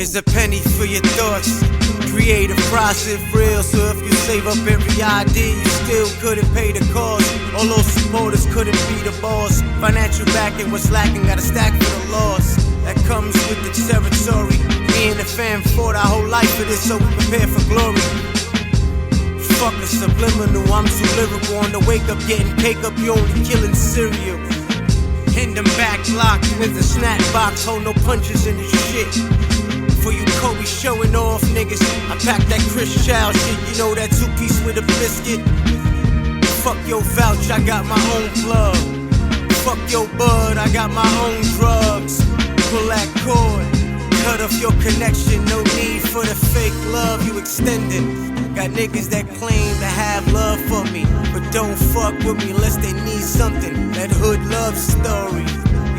Here's a penny for your thoughts. Creative process real, so if you save up every idea, you still couldn't pay the cost. All those supporters couldn't be the boss. Financial backing was lacking, got a stack for the loss. That comes with the territory. Me and the fam fought our whole life for this, so we prepare for glory. Fuck a subliminal, I'm too lyrical. On the wake up, getting cake up, you only killing cereal. In them back block, with the snack box, hold no punches in this shit. For you Kobe showing off niggas, I pack that Chris Child shit, you know that 2-piece with a biscuit. Fuck your vouch, I got my own plug. Fuck your bud, I got my own drugs. Pull that cord, cut off your connection, no need for the fake love you extending. Got niggas that claim to have love for me, but don't fuck with me unless they need something. That hood love story,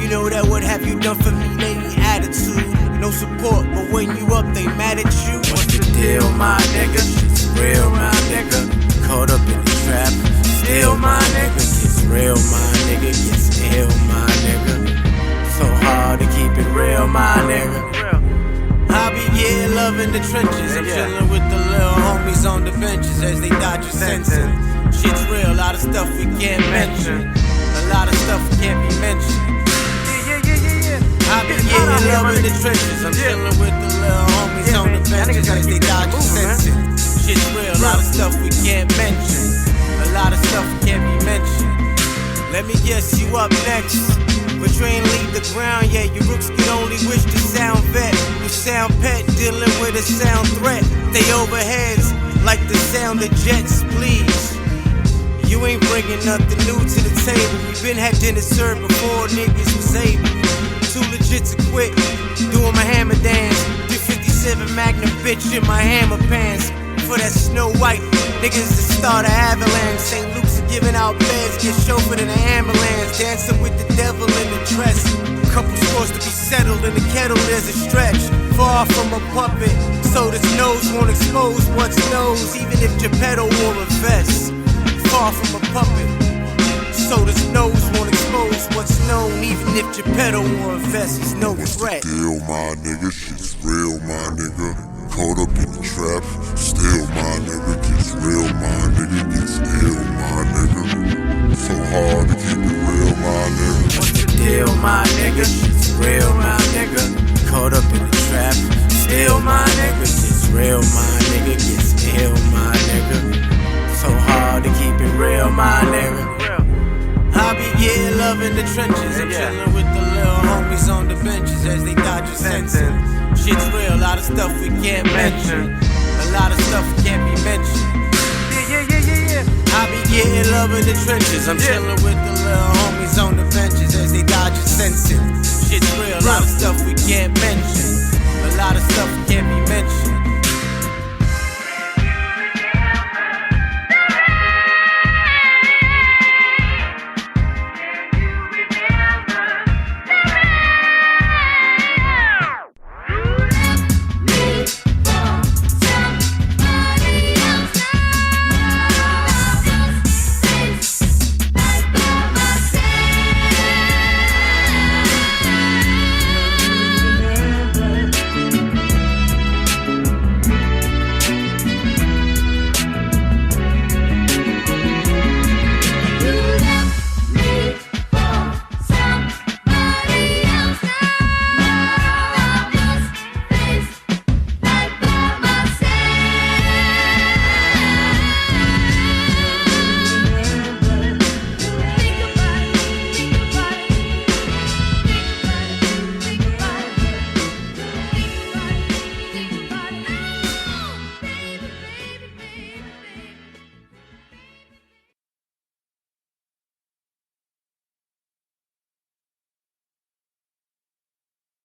you know that what have you done for me, lady attitude. No support, but when you up, they mad at you. What's the deal, my nigga? It's real, my nigga. Caught up in the trap, still my nigga. It's real, my nigga. Gets ill, my nigga. So hard to keep it real, my nigga. I be love in the trenches. I'm chillin' with the little homies on the benches as they dodge your sensing. Shit's real, a lot of stuff we can't mention. A lot of stuff can't be mentioned. I be love in the trenches. I'm chillin' with the little homies on the benches as they dodge your sensing. Shit's real, a lot of stuff we can't mention. A lot of stuff can't be mentioned. Let me guess, you up next. But you ain't leave the ground yet. Your rooks can only wish to sound vet. You sound pet, dealing with a sound threat. They overheads like the sound of jets, please. You ain't bringing nothing new to the table. We been had dinner served before niggas was able. Too legit to quit, doing my hammer dance. 357 Magnum bitch in my hammer pants. For that Snow White, niggas that start an avalanche. St. Luke's are giving out beds, get chauffeured in an ambulance. Dancing with the devil in the dress. Couple scores to be settled in the kettle, there's a stretch. Far from a puppet, so this nose won't expose what's nose. Even if Geppetto wore a vest. Far from a puppet, so this nose won't expose what's known. Even if Geppetto wore a vest, he's no threat. Still my nigga, shit's real, my nigga. Caught up in the trap, still my nigga. Gets real, my nigga. Gets ill, my nigga. So hard to keep it real, my nigga. What's the deal, my nigga? Shit's real, my nigga. Caught up in the trap, still my nigga. Gets real, my nigga. Gets ill, my nigga. So hard to keep it real, my nigga. I be love in the trenches. I'm chillin' with the little homies on the benches as they dodge your sensing. Shit's real, a lot of stuff we can't mention. A lot of stuff can't be mentioned. I be love in the trenches. I'm chillin' with the little homies on the benches as they dodge your sensing. Shit's real, a lot of stuff we can't mention. A lot of stuff can't be mentioned.